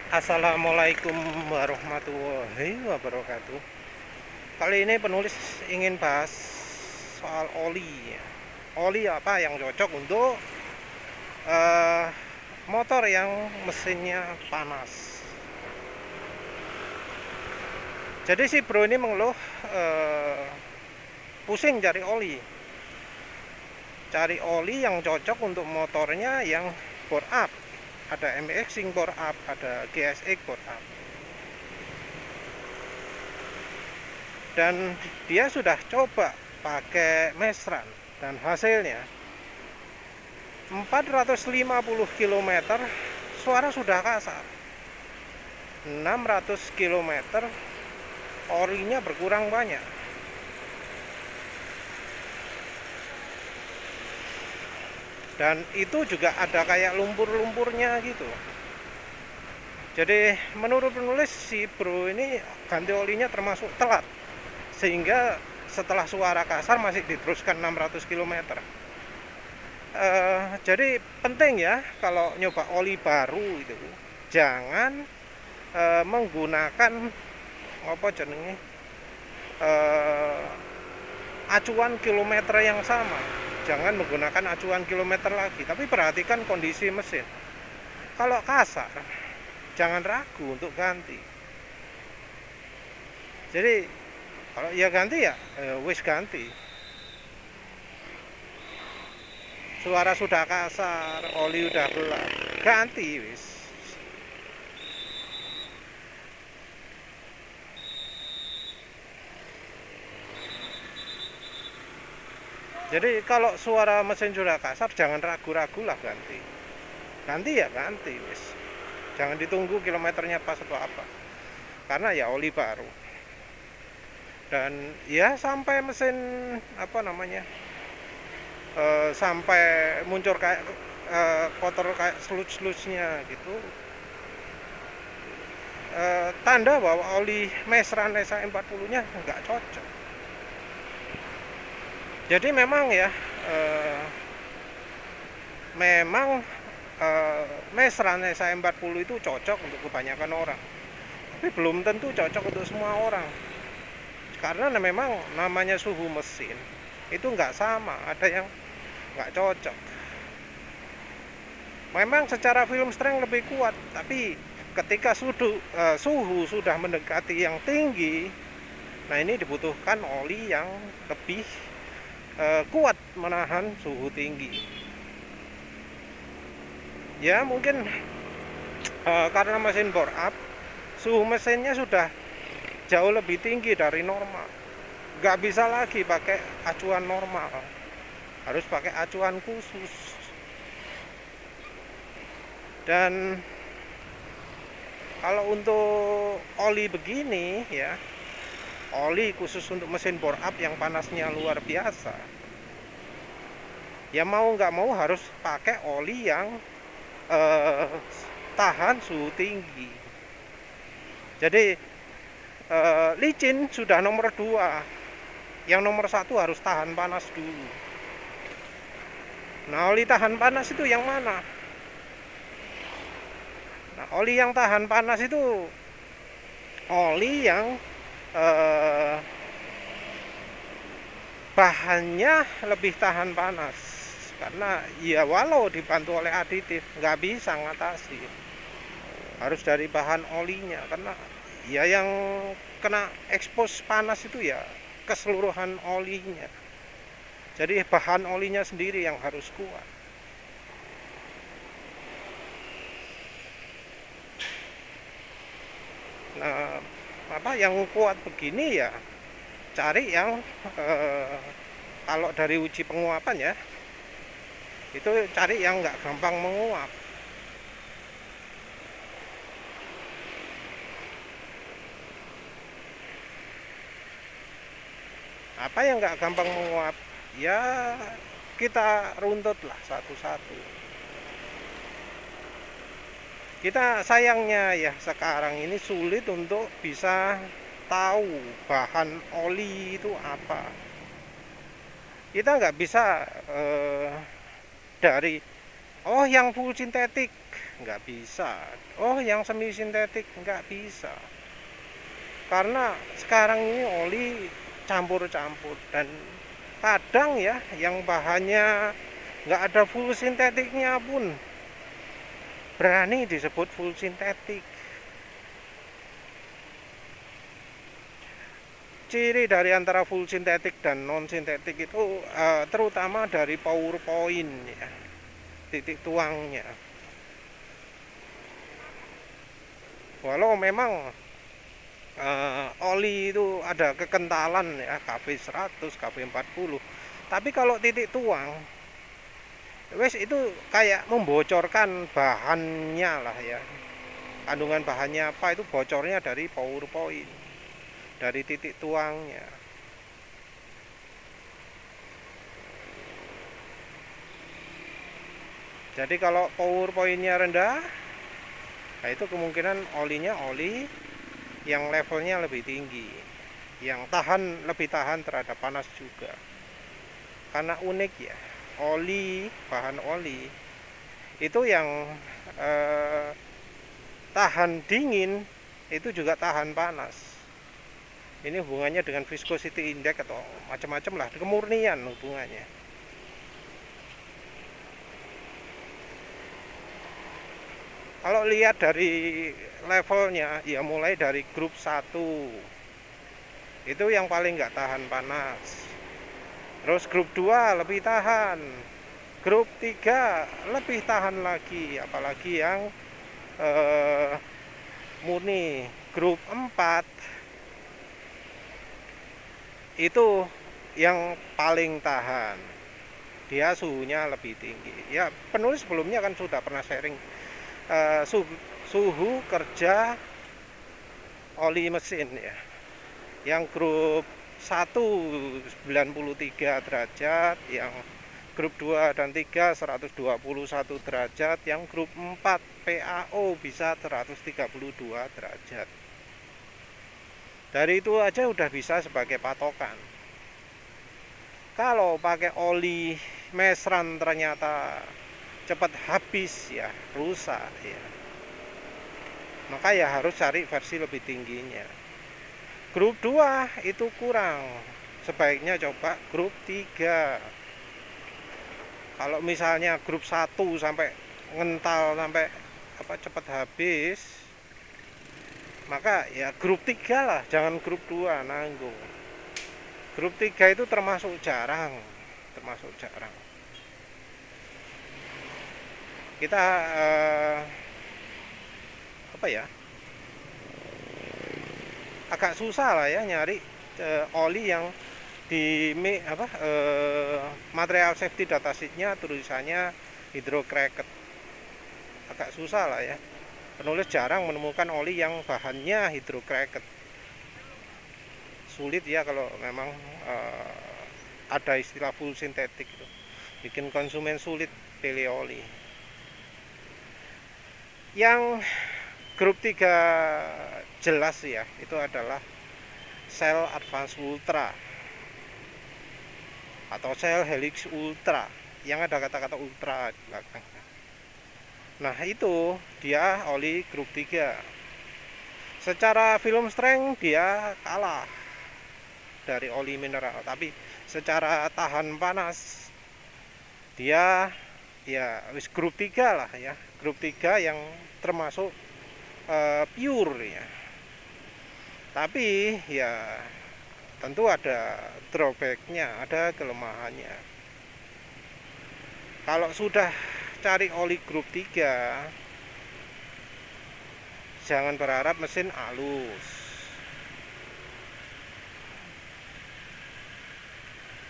Assalamualaikum warahmatullahi wabarakatuh. Kali ini penulis ingin bahas soal oli. Oli apa yang cocok untuk eh, motor yang mesinnya panas. Jadi si bro ini mengeluh pusing cari oli yang cocok untuk motornya yang bore up. Ada MXing bore up, ada GSX bore up. Dan dia sudah coba pakai Mesran dan hasilnya 450 km suara sudah kasar, 600 km orinya berkurang banyak. Dan itu juga ada kayak lumpur-lumpurnya gitu. Jadi menurut penulis si bro ini ganti olinya termasuk telat, sehingga setelah suara kasar masih diteruskan 600 km. Jadi penting ya kalau nyoba oli baru itu jangan menggunakan apa jenenge acuan kilometer yang sama. Jangan menggunakan acuan kilometer lagi, tapi perhatikan kondisi mesin. Kalau kasar, jangan ragu untuk ganti. Jadi kalau ya ganti ya wis ganti. Suara sudah kasar, oli udah gelap, ganti wis. Jadi kalau suara mesin sudah kasar, jangan ragu-ragu lah ganti. Ganti ya ganti wis. Jangan ditunggu kilometernya pas atau apa. Karena ya oli baru. Dan ya sampai mesin apa namanya? Sampai muncul kayak kotor kayak sludge-sludge-nya gitu. Tanda bahwa oli Mesran SA40-nya nggak cocok. Jadi memang ya memang Mesran SA40 itu cocok untuk kebanyakan orang, tapi belum tentu cocok untuk semua orang, karena memang namanya suhu mesin itu nggak sama, ada yang nggak cocok. Memang secara film strength lebih kuat, tapi ketika suhu sudah mendekati yang tinggi, nah ini dibutuhkan oli yang lebih kuat menahan suhu tinggi. Ya mungkin karena mesin bore up, suhu mesinnya sudah jauh lebih tinggi dari normal. Nggak bisa lagi pakai acuan normal, harus pakai acuan khusus. Dan kalau untuk oli begini ya, oli khusus untuk mesin bore up yang panasnya luar biasa, ya mau nggak mau harus pakai oli yang tahan suhu tinggi. Jadi licin sudah nomor 2, yang nomor 1 harus tahan panas dulu. Nah oli tahan panas itu yang mana? Nah oli yang tahan panas itu oli yang bahannya lebih tahan panas, karena ya walau dibantu oleh aditif nggak bisa ngatasi, harus dari bahan olinya, karena ya yang kena ekspos panas itu ya keseluruhan olinya, jadi bahan olinya sendiri yang harus kuat. Nah apa yang kuat begini ya cari yang kalau dari uji penguapan ya itu cari yang nggak gampang menguap. Apa yang nggak gampang menguap ya kita runtut lah satu-satu. Kita sayangnya ya sekarang ini sulit untuk bisa tahu bahan oli itu apa. Kita nggak bisa dari oh yang full sintetik nggak bisa. Oh, yang semi sintetik nggak bisa, karena sekarang ini oli campur-campur, dan kadang ya yang bahannya nggak ada full sintetiknya pun berani disebut full sintetik. Ciri dari antara full sintetik dan non sintetik itu terutama dari power point ya, titik tuangnya. Walau memang oli itu ada kekentalan ya, Kv 100, Kv 40, tapi kalau titik tuang wes itu kayak membocorkan bahannya lah ya, kandungan bahannya apa itu bocornya dari power point, dari titik tuangnya. Jadi kalau power pointnya rendah, nah itu kemungkinan olinya oli yang levelnya lebih tinggi, yang lebih tahan terhadap panas juga. Karena unik ya, bahan oli itu yang tahan dingin itu juga tahan panas. Ini hubungannya dengan viscosity index atau macam-macam lah, kemurnian hubungannya. Kalau lihat dari levelnya ya, mulai dari grup 1 itu yang paling nggak tahan panas, terus grup 2 lebih tahan, grup 3 lebih tahan lagi, apalagi yang murni. Grup 4 itu yang paling tahan, dia suhunya lebih tinggi ya. Penulis sebelumnya kan sudah pernah sharing suhu kerja oli mesin ya. Yang grup 1 93 derajat, yang grup 2 dan 3 121 derajat, yang grup 4 PAO bisa 132 derajat. Dari itu aja udah bisa sebagai patokan. Kalau pakai oli mesran ternyata cepat habis ya, rusak ya, maka ya harus cari versi lebih tingginya. Grup 2 itu kurang, sebaiknya coba grup 3. Kalau misalnya grup 1 sampai ngental, sampai cepat habis, maka ya grup 3 lah, jangan grup 2 nanggung. Grup 3 itu termasuk jarang. Kita agak susah lah ya nyari oli yang di material safety datasheetnya tulisannya hydrocracked. Agak susah lah ya, penulis jarang menemukan oli yang bahannya hydrocracked. Sulit ya kalau memang ada istilah full sintetik itu, bikin konsumen sulit pilih oli. Yang grup 3 jelas ya, itu adalah Shell Advance Ultra atau Shell Helix Ultra yang ada kata-kata ultra di belakang. Nah itu dia oli grup 3. Secara film strength dia kalah dari oli mineral, tapi secara tahan panas dia ya wis grup 3 lah ya, grup 3 yang termasuk pure ya. Tapi ya tentu ada drawbacknya, ada kelemahannya. Kalau sudah cari oli grup 3, jangan berharap mesin halus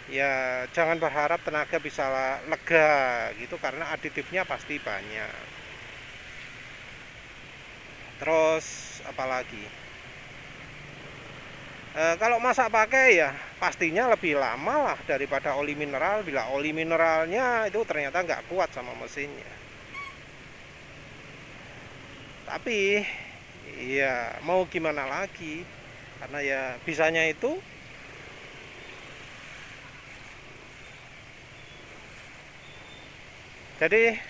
ya, jangan berharap tenaga bisa lega gitu, karena aditifnya pasti banyak. Terus apalagi kalau masak pakai ya pastinya lebih lama lah daripada oli mineral, bila oli mineralnya itu ternyata nggak kuat sama mesinnya. Tapi ya mau gimana lagi, karena ya bisanya itu. Jadi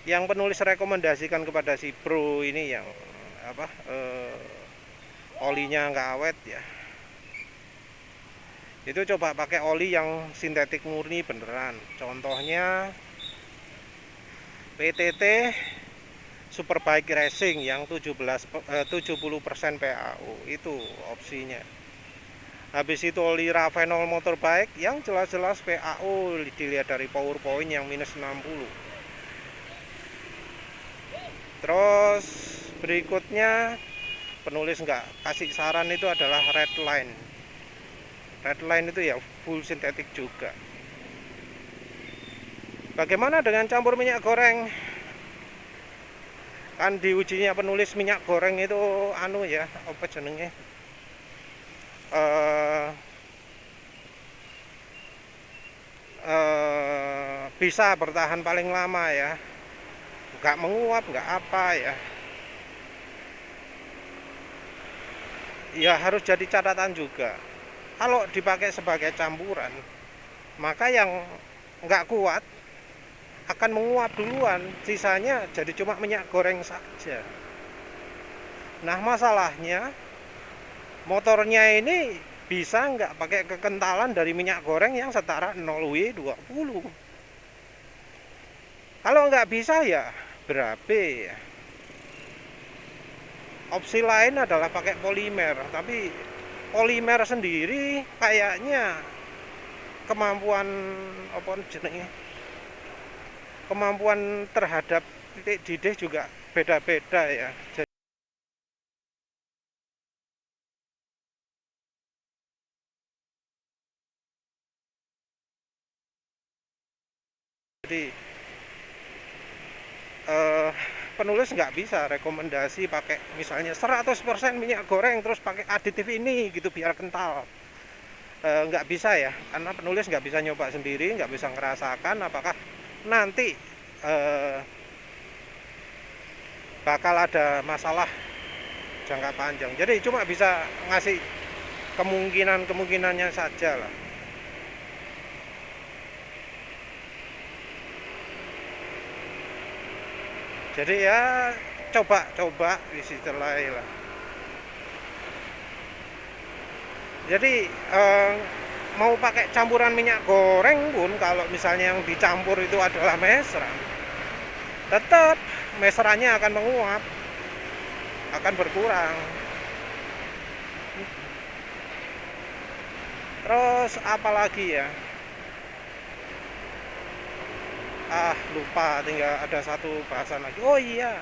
yang penulis rekomendasikan kepada si bro ini yang apa olinya nggak awet ya, itu coba pakai oli yang sintetik murni beneran. Contohnya PTT Superbike Racing yang 70% PAU itu opsinya. Habis itu oli Ravenol Motorbike yang jelas-jelas PAU dilihat dari PowerPoint yang minus 60. Terus berikutnya penulis nggak kasih saran itu adalah Redline. Redline itu ya full sintetik juga. Bagaimana dengan campur minyak goreng? Kan diujinya penulis minyak goreng itu anu ya, apa jenenge? Bisa bertahan paling lama ya, nggak menguap, nggak apa ya. Ya harus jadi catatan juga. Kalau dipakai sebagai campuran, maka yang nggak kuat akan menguap duluan, sisanya jadi cuma minyak goreng saja. Nah masalahnya motornya ini bisa nggak pakai kekentalan dari minyak goreng yang setara 0W20. Kalau nggak bisa ya berapa ya. Opsi lain adalah pakai polimer, tapi polimer sendiri kayaknya kemampuan apa jenenge, kemampuan terhadap titik didih juga beda-beda ya. Jadi penulis nggak bisa rekomendasi pakai misalnya 100% minyak goreng terus pakai aditif ini gitu biar kental. Nggak bisa ya, karena penulis nggak bisa nyoba sendiri, nggak bisa ngerasakan apakah nanti bakal ada masalah jangka panjang. Jadi cuma bisa ngasih kemungkinannya saja lah. Jadi ya coba istilahnya lah. Jadi mau pakai campuran minyak goreng pun kalau misalnya yang dicampur itu adalah mesra, tetap mesranya akan menguap, akan berkurang. Terus apalagi ya, lupa, tinggal ada satu bahasan lagi. Oh iya,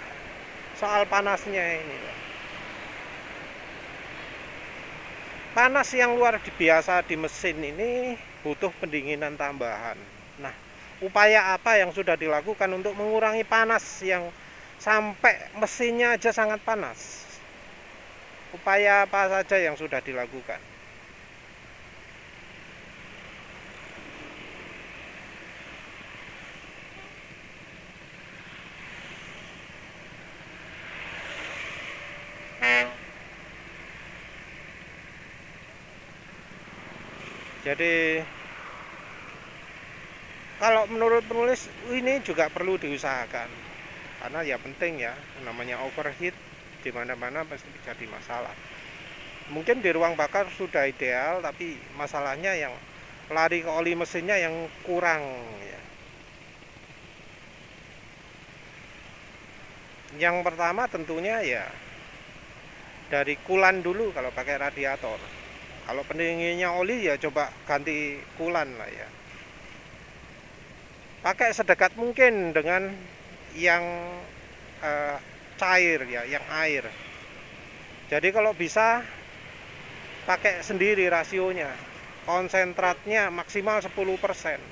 soal panasnya ini. Panas yang luar biasa di mesin ini butuh pendinginan tambahan. Nah, upaya apa yang sudah dilakukan untuk mengurangi panas yang sampai mesinnya aja sangat panas? Upaya apa saja yang sudah dilakukan? Jadi kalau menurut penulis ini juga perlu diusahakan, karena ya penting ya, namanya overheat di mana-mana pasti jadi masalah. Mungkin di ruang bakar sudah ideal, tapi masalahnya yang lari ke oli mesinnya yang kurang ya. Yang pertama tentunya ya dari kulan dulu kalau pakai radiator. Kalau pendinginnya oli ya coba ganti kulan lah ya. Pakai sedekat mungkin dengan yang cair ya, yang air. Jadi kalau bisa pakai sendiri rasionya. Konsentratnya maksimal 10%.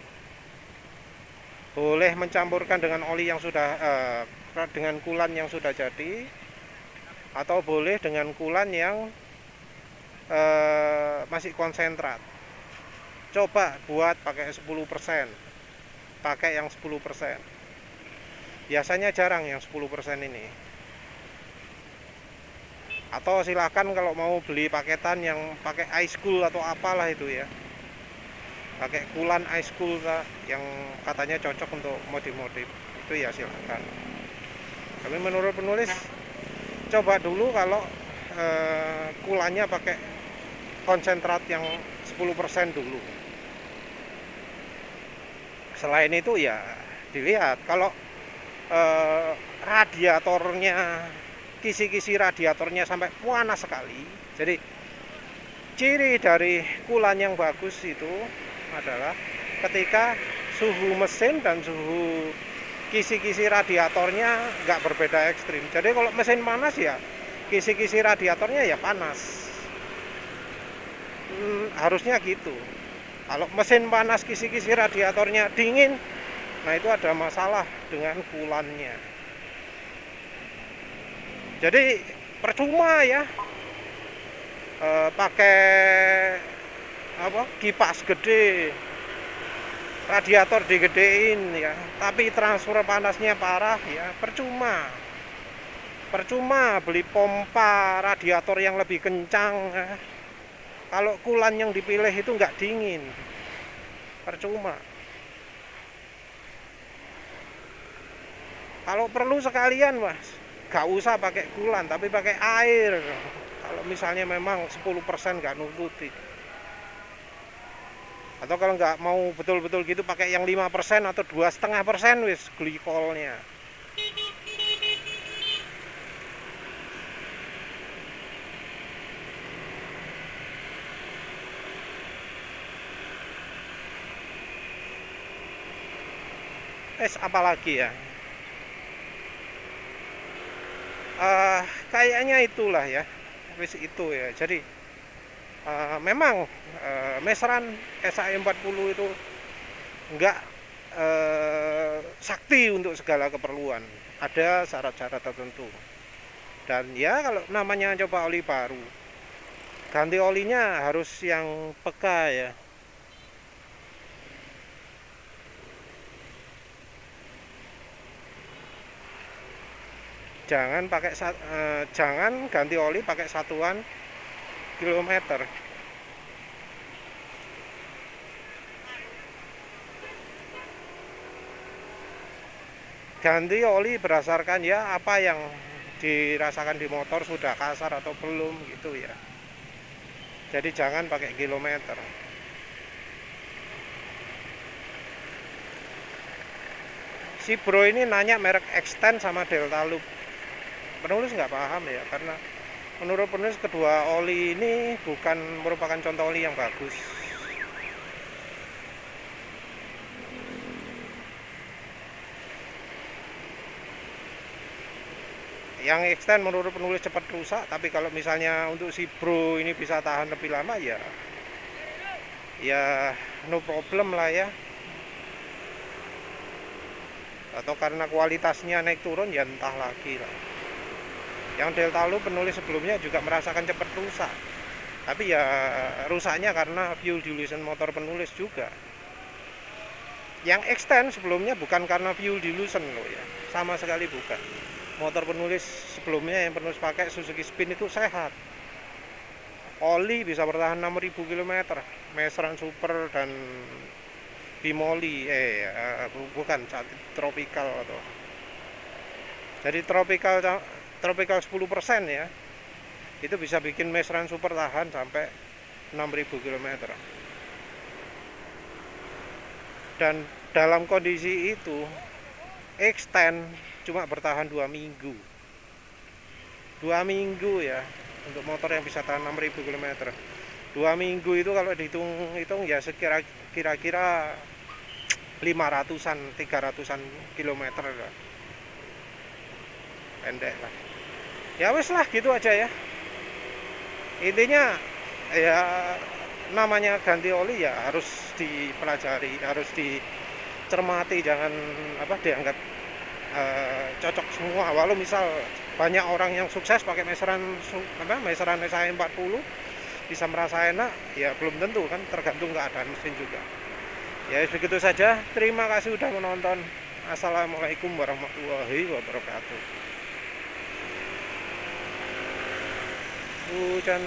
Boleh mencampurkan dengan oli yang sudah dengan kulan yang sudah jadi, atau boleh dengan kulan yang masih konsentrat. Coba buat pakai 10%, pakai yang 10%. Biasanya jarang yang 10% ini. Atau silakan kalau mau beli paketan yang pakai ice cool atau apalah itu ya, pakai kulan ice cool yang katanya cocok untuk modif-modif, itu ya silakan. Tapi menurut penulis coba dulu kalau kulannya pakai konsentrat yang 10% dulu. Selain itu ya dilihat kalau radiatornya, kisi-kisi radiatornya sampai panas sekali. Jadi ciri dari kulan yang bagus itu adalah ketika suhu mesin dan suhu kisi-kisi radiatornya nggak berbeda ekstrim. Jadi kalau mesin panas ya kisi-kisi radiatornya ya panas. Harusnya gitu. Kalau mesin panas kisi-kisi radiatornya dingin, nah itu ada masalah dengan kulannya. Jadi percuma ya pakai kipas gede, radiator digedein ya, tapi transfer panasnya parah ya, percuma beli pompa radiator yang lebih kencang ya. Kalau kulan yang dipilih itu nggak dingin, percuma. Kalau perlu sekalian mas, nggak usah pakai kulan tapi pakai air. Kalau misalnya memang 10% nggak nututi. Atau kalau nggak mau betul-betul gitu pakai yang 5% atau 2,5% wis glikolnya. Apalagi ya, kayaknya itulah ya, wis itu ya. Jadi memang meseran SAE40 itu enggak sakti untuk segala keperluan, ada syarat-syarat tertentu. Dan ya kalau namanya coba oli baru, ganti olinya harus yang peka ya. Jangan ganti oli pakai satuan kilometer. Ganti oli berdasarkan ya apa yang dirasakan di motor, sudah kasar atau belum gitu ya. Jadi jangan pakai kilometer. Si bro ini nanya merek Extend sama Delta Loop. Penulis nggak paham ya, karena menurut penulis kedua oli ini bukan merupakan contoh oli yang bagus. Yang Extend menurut penulis cepat rusak, tapi kalau misalnya untuk si bro ini bisa tahan lebih lama ya no problem lah ya. Atau karena kualitasnya naik turun ya entah lagi lah. Yang Delta Loop penulis sebelumnya juga merasakan cepat rusak, tapi ya rusaknya karena fuel dilution motor penulis juga. Yang Extend sebelumnya bukan karena fuel dilution loh ya, sama sekali bukan. Motor penulis sebelumnya yang penulis pakai Suzuki Spin itu sehat, oli bisa bertahan 6.000 km, Meseran Super dan Bimoli bukan Tropical atau jadi Tropical 10% ya, itu bisa bikin Meseran Super tahan sampai 6.000 km. Dan dalam kondisi itu Extend cuma bertahan 2 minggu ya, untuk motor yang bisa tahan 6.000 km. 2 minggu itu kalau dihitung ya kira-kira 500-an 300-an kilometer lah. Pendek lah ya, wes lah gitu aja ya. Intinya ya namanya ganti oli ya harus dipelajari, harus dicermati, jangan dianggap cocok semua. Walau misal banyak orang yang sukses pakai meseran SAE40 bisa merasa enak, ya belum tentu kan, tergantung keadaan mesin juga. Ya begitu saja, terima kasih sudah menonton. Assalamualaikum warahmatullahi wabarakatuh. Hujan